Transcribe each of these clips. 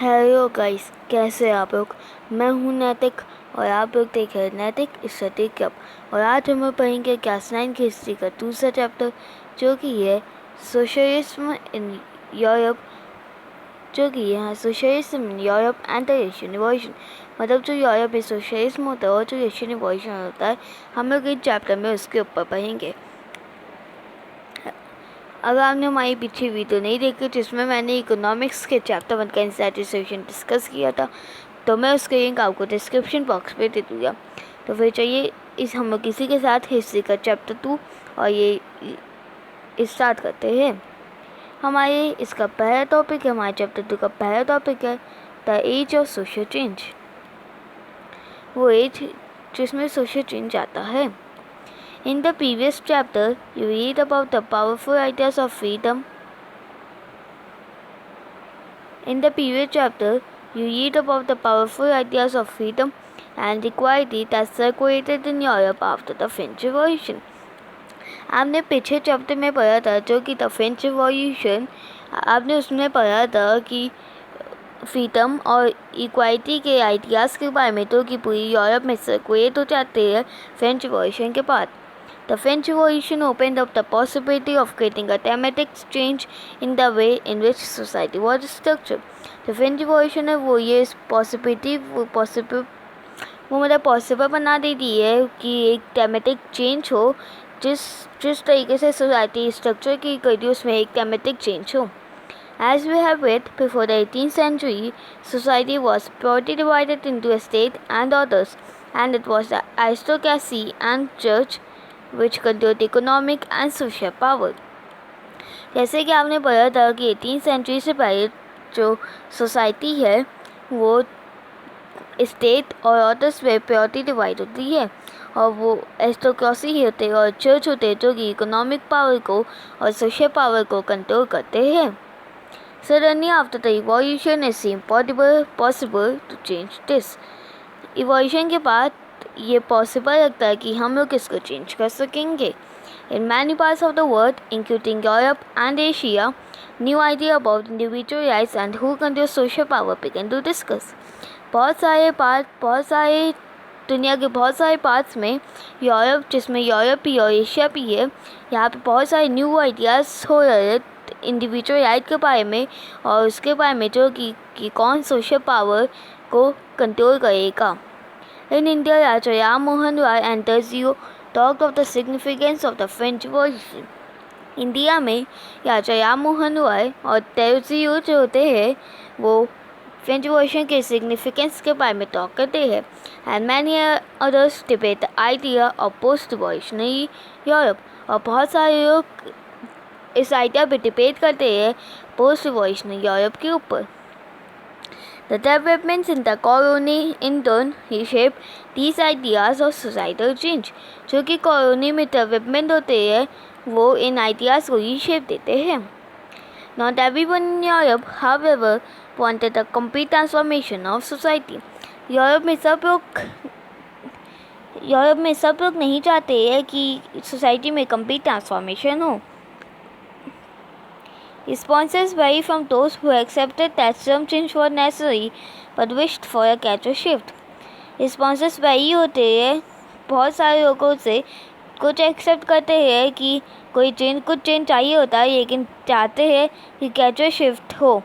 Hello guys, कैसे आप लोग। मैं हूं नैतिक और आप लोग देख रहे हैं नैतिक स्टडी क्लब। और आज हम पढ़ेंगे क्लास 9 की हिस्ट्री का दूसरा चैप्टर, जो कि है socialism in Europe, socialism in Europe and the Asian revolution. मतलब जो यूरोप में सोशलिज्म होता है और जो एशियन रिवॉल्यूशन होता है, हम लोग इस चैप्टर में उसके ऊपर पढ़ेंगे। अगर आपने हमारी पिछली वीडियो नहीं देखी जिसमें मैंने इकोनॉमिक्स के चैप्टर 1 का इंसैटिस्फैक्शन डिस्कस किया था, तो मैं उसके लिंक आपको डिस्क्रिप्शन बॉक्स पे दे दूँगा। तो फिर चाहिए हम लोग किसी के साथ हिस्ट्री का चैप्टर 2 और ये स्टार्ट करते हैं। हमारे इसका पहला टॉपिक है, हमारे चैप्टर 2 का पहला टॉपिक है the age of social change. वो एज जिसमें सोशल चेंज आता है। In the previous chapter, you read about the powerful ideas of freedom. In the previous chapter, you read about the powerful ideas of freedom and equality that circulated in Europe after the French Revolution. आपने पिछले chapter में पढ़ा था जो कि the French revolution, आपने उसमें पढ़ा था कि फ्रीडम और इक्वालिटी के आइडियाज़ के बारे में, तो कि पूरी यूरोप में सर्कुलेट हो जाते हैं फ्रेंच रिवॉल्यूशन के बाद। The French Revolution opened up the possibility of creating a dramatic change in the way in which society was structured. The French Revolution ने वो ये पॉसिबल बना देती है कि एक ड्रामेटिक चेंज हो, जिस तरीके से सोसाइटी स्ट्रक्चर की गई थी उसमें एक ड्रामेटिक चेंज हो। As we have read, before the 18th century, society was purely divided into a state and others, and it was the aristocracy and church which controlled economic and social power. जैसे कि आपने पढ़ा था कि 18th century से पहले जो society है वो स्टेट और ऑर्डर्स में प्योरिटी डिवाइड होती है, और वो एरिस्टोक्रेसी होते हैं और चर्च होते हैं जो कि इकोनॉमिक पावर को और सोशल पावर को कंट्रोल करते हैं। Suddenly after the revolution it seemed possible to change this. Evolution के बाद ये पॉसिबल लगता है कि हम लोग इसको चेंज कर सकेंगे। In many parts of the world, including Europe and Asia, new idea about individual rights and who controls social power began to discuss. दुनिया के बहुत सारे पार्ट्स में, यूरोप जिसमें यूरोप भी और एशिया भी है, यहाँ पे बहुत सारे न्यू आइडियाज़ हो रहे हैं इंडिविजुअल राइट के बारे में और उसके बारे में जो कि कौन सोशल पावर को कंट्रोल करेगा। In India, Raja Ram Mohan Roy and Terzio talked of the significance of the French Revolution. India में राजा राम मोहन रॉय और तेरजियो जो होते हैं वो फ्रेंच रिवॉल्यूशन के सिग्निफिकेंस के बारे में टॉक करते हैं। And many others debate the idea of post revolutionary Europe, और बहुत सारे लोग इस आइडिया पे डिबेट करते हैं पोस्ट रिवॉल्यूशनरी यूरोप के ऊपर। The developments in the colony in turn reshaped these ideas of societal change. जो कि कॉलोनी में डेवलपमेंट होते हैं वो इन आइडियाज़ को रीशेप देते हैं। Not everyone in Europe, however, wanted a complete transformation of society. Europe में सब लोग नहीं चाहते हैं कि सोसाइटी में कंप्लीट ट्रांसफॉर्मेशन हो। Responses vary from those who accepted that some change was necessary but wished for a gradual shift. Responses vary होते हैं बहुत सारे लोगों से, कुछ एक्सेप्ट करते हैं कि कुछ चेंज चाहिए होता है लेकिन चाहते हैं कि ग्रेजुअल शिफ्ट हो।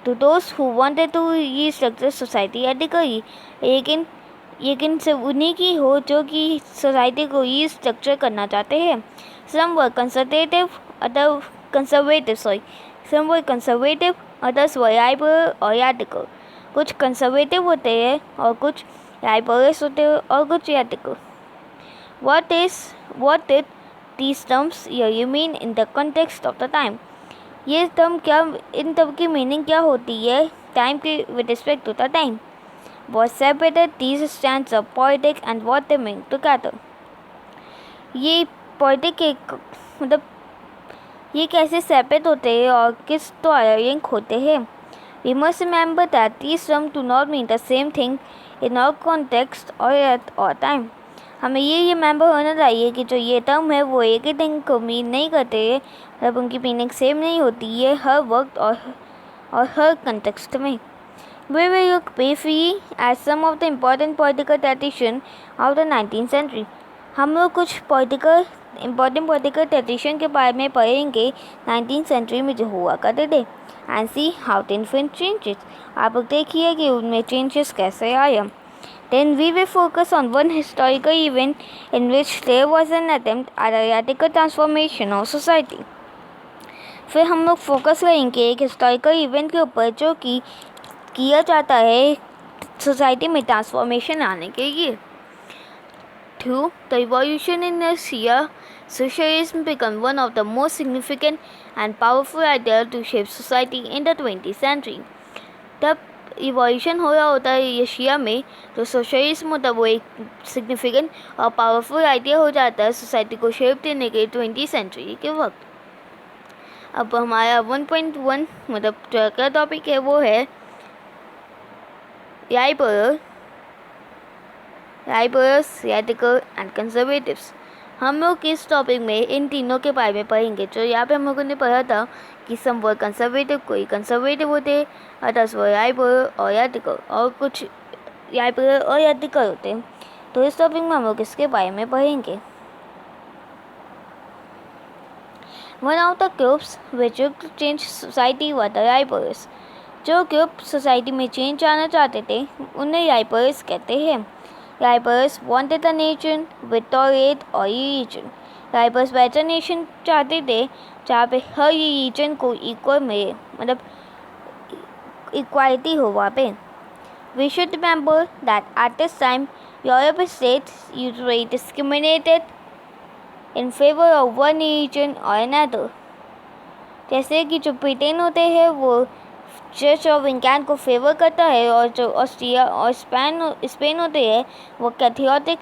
To those who wanted to restructure society radically, लेकिन सिर्फ उन्हीं की हो जो कि सोसाइटी को रीस्ट्रक्चर करना चाहते हैं। Some were conservative, some were conservative, others were liberal or radical. कुछ कंजर्वेटिव होते हैं और कुछ लाइबरल्स होते हैं और कुछ radical. What did these terms really mean in the context of the time? ये टर्म क्या, इन टर्म की मीनिंग क्या होती है टाइम के with respect to the time? What separated these strands of politics and what they mean together? ये politic मतलब ये कैसे सेपरेट होते हैं और किस द्वारा लिंक होते हैं? We must remember that these terms do not mean the same thing in all context or at all time. हमें ये रिमेंबर होना चाहिए कि जो ये टर्म है वो एक ही थिंग को मीन नहीं करते हैं, मतलब उनकी मीनिंग सेम नहीं होती है हर वक्त और हर कंटेक्स्ट में। We will look briefly at some of the important political tradition of the 19th century. हम लोग कुछ important political tradition के बारे में पढ़ेंगे 19th century में जो हुआ करते थे and see how the influence changes. आप लोग देखिए कि उनमें changes कैसे आया. Then we will focus on one historical event in which there was an attempt at a radical transformation of society. फिर हम लोग फोकस करेंगे एक हिस्टोरिकल इवेंट के ऊपर जो कि किया जाता है सोसाइटी में ट्रांसफॉर्मेशन आने के लिए. Through the revolution in Russia, socialism became one of the most significant and powerful ideas to shape society in the 20th century. तब रिवॉल्यूशन हो रहा होता है रशिया में तो सोशलिज्म होता है वो एक सिग्निफिकेंट और पावरफुल आइडिया हो जाता है सोसाइटी को शेप देने के 20th सेंचुरी के वक्त. अब हमारा 1.1 मतलब क्या टॉपिक है वो है राइबर्स, रैडिकल एंड कंजर्वेटिव्स. हम लोग इस टॉपिक में इन तीनों के बारे में पढ़ेंगे. जो यहाँ पे हम लोगों ने पढ़ा था कि सम वर कंजर्वेटिव, कोई कंजर्वेटिव होते, अदर्स वर राइबर और रैडिकल, और कुछ राइबर और रैडिकल होते. तो इस टॉपिक में हम लोग इसके बारे में पढ़ेंगे. One of the groups which took to change society were the राइबर्स. जो ग्रुप सोसाइटी में चेंज आना चाहते थे उन्हें राइबर्स कहते हैं. राइबर्स wanted a nation with tolerate और religion. राइबर्स वैसा नेशन चाहते थे जहाँ पे हर रिलीजन को इक्वल मिले, मतलब इक्वालिटी हो वहाँ पे. We should remember that at this time European states usually discriminated in favor of one religion or another. जैसे कि जो ब्रिटेन होते हैं वो चर्च ऑफ इंग्लैंड को फेवर करता है और जो ऑस्ट्रिया और स्पेन होते हैं वो कैथोलिक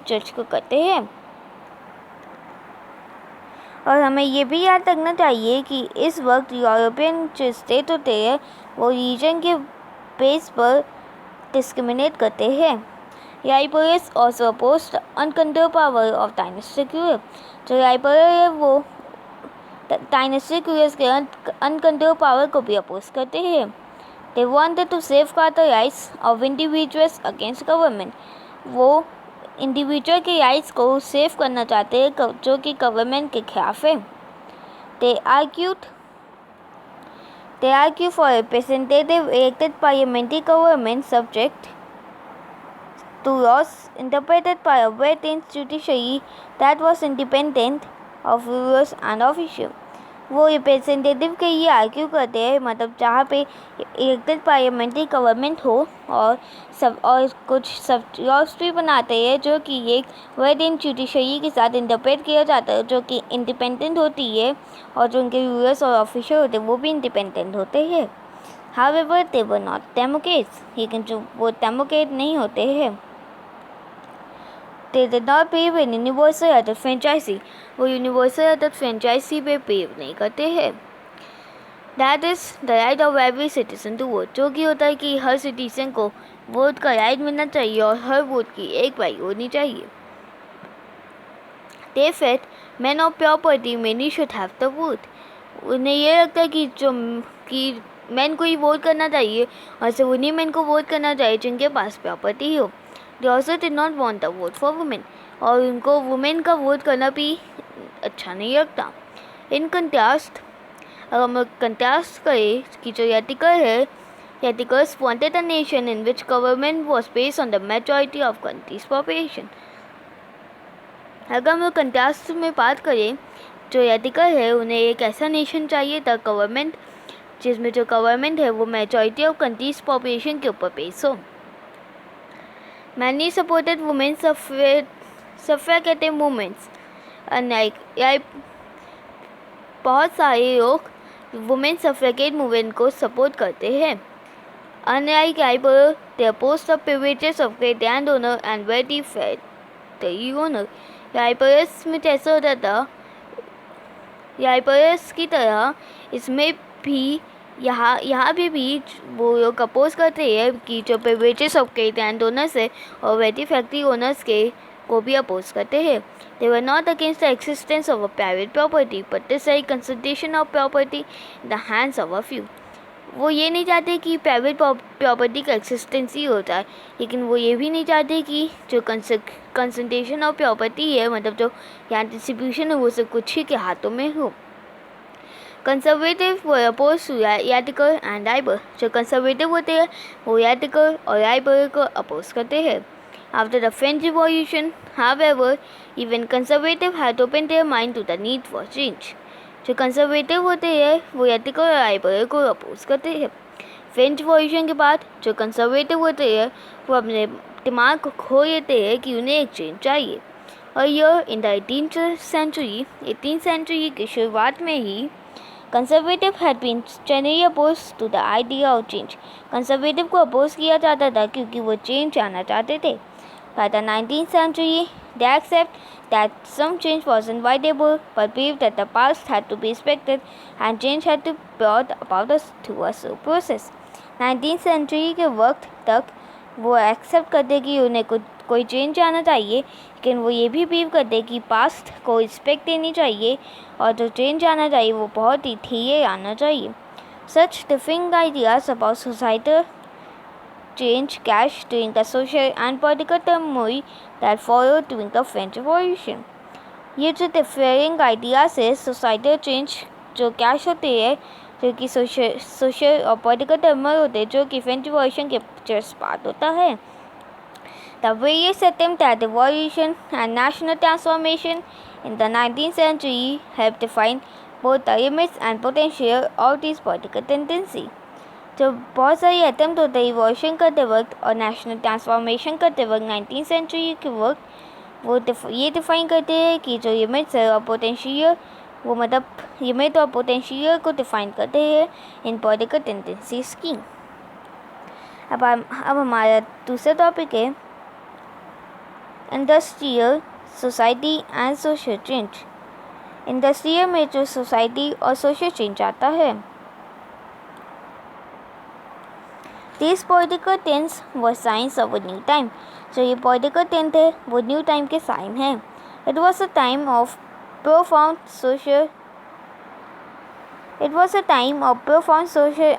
चर्च को करते हैं. और हमें ये भी याद रखना चाहिए कि इस वक्त यूरोपियन जो स्टेट होते हैं वो रीजन के बेस पर डिस्क्रिमिनेट करते हैं. राइबर्स also opposed the uncontrolled power of dynastic Europe. जो राइबर है वो डायनेस्टिक यूरोप के अनकंट्रोल पावर को भी अपोज करते हैं. They wanted to safeguard the rights of individuals against government. वो इंडिविजुअल के राइट्स को सेफ करना चाहते हैं जो कि गवर्नमेंट के खिलाफ है. They argue for representative elected parliamentary government subject to laws interpreted by a well-trained judiciary that was independent of rulers and officials. वो रिप्रेजेंटेटिव के लिए आर्ग्यू करते हैं, मतलब जहाँ पे इलेक्टेड पार्लियामेंट्री गवर्नमेंट हो और कुछ सब लॉज भी बनाते हैं जो कि एक वेल-ट्रेन्ड जुडिशरी के साथ इंटरप्रेट किया जाता है जो कि इंडिपेंडेंट होती है और जो उनके रूलर्स और ऑफिसर होते हैं वो भी इंडिपेंडेंट होते हैं. However, they were not democrats. लेकिन जो वो डेमोक्रेट नहीं होते हैं. They did not believe in universal adult franchisee. वो यूनिवर्सल adult franchisee पे बिलीव नहीं करते हैं. That is the right of every citizen to vote. जो कि होता है कि हर सिटीजन को वोट का राइट मिलना चाहिए और हर वोट की एक बारी होनी चाहिए. They felt men of property many should have the vote. उन्हें ये लगता है कि मैन को ही वोट करना चाहिए और सिर्फ उन्हीं मैन को वोट करना चाहिए जिनके पास प्रॉपर्टी हो. They also did not want the vote for women. और उनको वुमेन का वोट करना भी अच्छा नहीं लगता. इन कंट्रास्ट अगर हम कंट्रास्ट करें कि जो रैडिकल है, radicals wanted a nation in which government was based on the majority of country's population. अगर हम कंट्रास्ट में बात करें जो रैडिकल है उन्हें एक ऐसा नेशन चाहिए था गवर्नमेंट जिसमें जो गवर्नमेंट है वो मेजॉरिटी ऑफ कंट्रीज पॉपुलेशन के ऊपर बेस हो. Many supported women's suffragette movements. बहुत सारे लोग वुमेन सफरेगेट मूवमेंट को सपोर्ट करते हैं. Unlike Raibor, they opposed the privileges of great landowner and very fair the owner. राइबर्स में जैसा होता था, राइबर्स की तरह इसमें भी यहाँ भी वो लोग अपोज करते हैं कि जो privileges of great land owners है और वेटी फैक्ट्री ओनर्स के को भी अपोज करते हैं. They were not against the existence of a private property, but this is a concentration of property in the hands of a few. वो ये नहीं चाहते कि प्राइवेट प्रॉपर्टी का एक्सिस्टेंस ही हो जाए, लेकिन वो ये भी नहीं चाहते कि जो कंसंट्रेशन ऑफ प्रॉपर्टी है, मतलब जो यहाँ डिस्ट्रीब्यूशन है, वो सब कुछ ही के हाथों में हो। Conservative were oppose to radical and liberal. जो कंजर्वेटिव होते हैं वो याटिकर और राइबर को अपोज करते हैं। After the French revolution, however, even conservative had open their mind to the need for change. जो कंजर्वेटिव होते हैं वो याटिकर और राइबर को अपोज करते हैं। फ्रेंच रिवॉल्यूशन के बाद जो कंजर्वेटिव होते हैं वो अपने दिमाग को खो देते हैं कि उन्हें एक चेंज चाहिए। और यह इन द 18th century की शुरुआत में ही conservative had been strongly oppose to the idea of change. Conservative को अपोज किया जाता था क्योंकि वो चेंज आना चाहते थे। By the 19th century, they accept that some change was inevitable, but believed that the past had to be respected and change had to be brought about through a slow process. 19th century के वक्त तक वो accept करते कि उन्हें कोई change आना चाहिए, लेकिन वो ये भी बिलीव करते कि पास्ट को रिस्पेक्ट देनी चाहिए और जो चेंज आना चाहिए वो बहुत ही धीरे आना चाहिए। Such differing ideas about societal change clashed during the social and political turmoil that followed during the French Revolution. ये जो डिफरिंग आइडियाज़ है सोसाइटल चेंज जो कैश होते हैं, जो कि सोशल और पॉलिटिकल टर्मोइल होते हैं, जो कि फ्रेंच रिवॉल्यूशन के जस्ट बाद होता है। The various attempts at evolution and national transformation in the 19th century have defined both the limits and potential of these political tendencies. जो बहुत सारी अटैम्प्ट होते हैं इवोल्यूशन करते वक्त और नेशनल ट्रांसफॉर्मेशन करते वक्त 19th सेंचुरी के वक्त वो ये डिफाइन करते हैं कि जो लिमिट्स और पोटेंशियल, वो मतलब लिमिट और पोटेंशियल को डिफाइन करते हैं इन पॉलिटिकल टेंडेंसीज की। अब हमारा दूसरा टॉपिक है industrial society and social change. Industrial में जो सोसाइटी और सोशल चेंज आता है, These political trends were signs of a new time. जो ये political trend है वो न्यू टाइम के साइन है। It was a time of profound social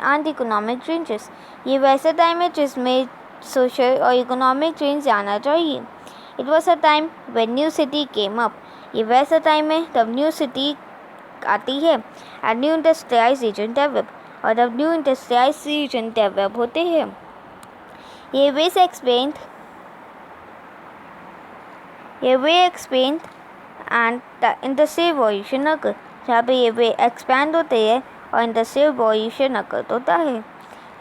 and economic changes. ये वैसा टाइम है जिसमें सोशल और इकोनॉमिक चेंज आना चाहिए। It was a time when new city came up. ये वैसा टाइम है तब न्यू सिटी आती है and new industrialization developed, और जब न्यू इंडस्ट्रियलाइजेशन डेवलप होते हैं। ये वे expand and the industrial revolution occur, जहाँ पे ये वे एक्सपैंड होते हैं और इंडस्ट्रियल रिवॉल्यूशन अकर होता है।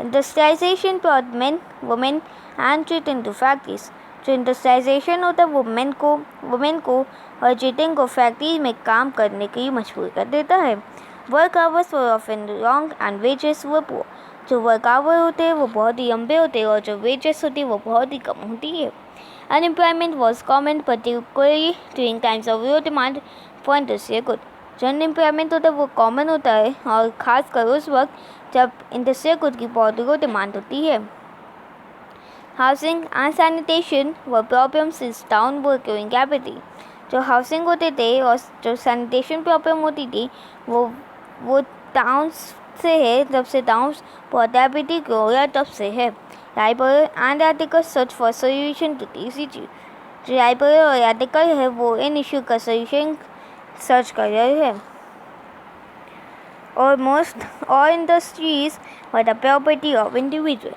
Industrialisation brought men, women and children to factories. जो इंडस्ट्रियलाइजेशन होता है वो वुमेन को और चिल्ड्रन को फैक्ट्री में काम करने के लिए मजबूर कर देता है। Work hours were often long and wages were poor. जो वर्क आवर होते हैं वो बहुत ही लंबे होते हैं और जो वेजेस होती है वो बहुत ही कम होती है। Unemployment was common particularly during times of low demand for industrial good. जो अनएम्प्लॉयमेंट होता है वो कॉमन होता है और ख़ासकर उस वक्त जब इंडस्ट्रियल गुड की बहुत लो डिमांड होती है। Housing and sanitation were problems इस टाउन वर ग्रोइंग रैपिडली। जो हाउसिंग होते थे और जो सैनिटेशन प्रॉब्लम होती थी वो टाउन्स से है, जब से टाउन्स बहुत रैपिडली ग्रो हो रहा तब से है। Liberal and radical search for solution to this issue. जो राइबर और आर्टिकल है वो इन इशू का सोल्यूशन सर्च कर रहे हैं। Almost all industries were the property of individual.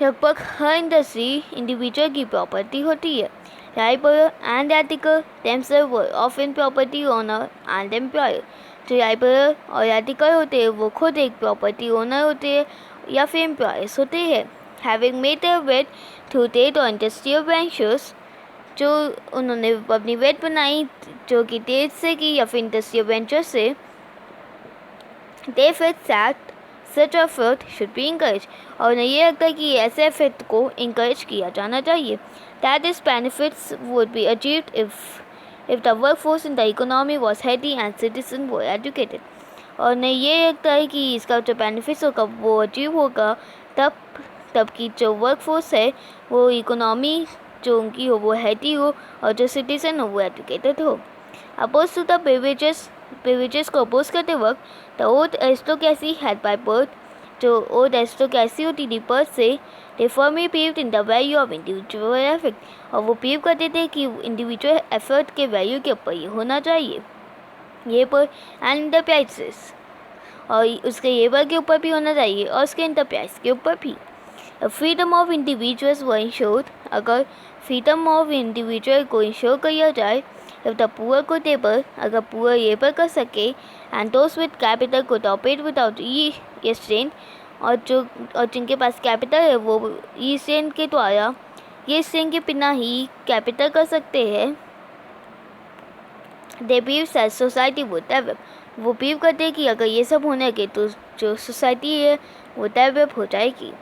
लगभग हर इंडस्ट्री इंडिविजुअल की प्रॉपर्टी होती है। Liberal and radical themselves were often property owner and employer। जो राइबर और आर्टिकल होते हैं वो खुद एक प्रॉपर्टी ओनर होते हैं या फिर एम्प्लॉयर्स होते हैं। Having made their wealth through trade और इंडस्ट्रियल वेंचर्स। जो उन्होंने अपनी वेट बनाई जो कि ट्रेड से की या फिर इंडस्ट्रियल वेंचर से, they felt that such effort should be encourage. और उन्हें ये लगता है कि ऐसे एफर्ट को इंकरेज किया जाना चाहिए। That is benefits would be achieved if the workforce in the economy was healthy and citizens were educated। और उन्हें ये लगता है कि इसका जो बेनिफिट्स होगा वो अचीव होगा तब की जो वर्कफोर्स है वो इकोनॉमी जो उनकी हो वो हेल्थी हो और जो सिटीजन हो वो एजुकेटेड हो। अपोज टू द प्रिविलेजेस को अपोज करते वक्त the old aristocracy had by birth जो ओडेस्टोकैसियोटिडिपस से they firmly believed in the value of individual effort, और वो बिलीव करते थे कि इंडिविजुअल एफर्ट के वैल्यू के ऊपर ये होना चाहिए, ये पर एंड इंटरप्राइजेस, और उसके ये पर के ऊपर भी होना चाहिए और उसके इंटरप्राइज के ऊपर भी। Freedom of individuals were insured, अगर फ्रीडम ऑफ इंडिविजुअल को इंश्योर किया जाए, इफ द पुअर को टेबल, अगर पुअर ये पर कर सके, एंड दोस विद कैपिटल को ऑपरेट विदाउट ई स्ट्रेन, और जिनके पास कैपिटल है वो ई स्ट्रेन के द्वारा ये स्ट्रेन के बिना ही कैपिटल कर सकते हैं। They believe that society would develop, वो बिलीव करते हैं कि अगर ये सब होने के तो जो सोसाइटी है वो डेवलप हो जाएगी।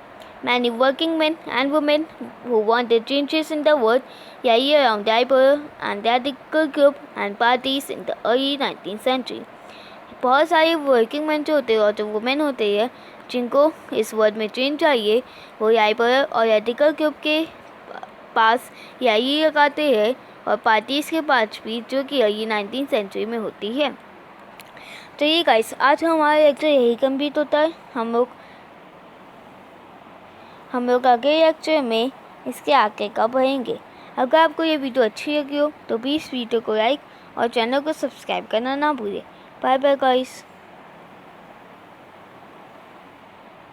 Many working men and women who wanted changes in the world rallied around labor and radical group and parties in the early 19th century. बहुत सारे वर्किंग मैन जो होते हैं और जो वुमेन होते हैं जिनको इस वर्ल्ड में चेंज चाहिए, वो लेबर और रेडिकल ग्रुप के पास रैली लगाते हैं और पार्टीज़ के पास भी, जो कि अर्ली 19th सेंचुरी में होती है। तो ये गाइस, आज हमारा लेक्चर यही कंप्लीट होता है। हम लोग अगले लेक्चर में इसके आगे का पढ़ेंगे। अगर आपको ये वीडियो अच्छी लगी हो तो प्लीज़ वीडियो को लाइक और चैनल को सब्सक्राइब करना ना भूलें। Bye bye guys.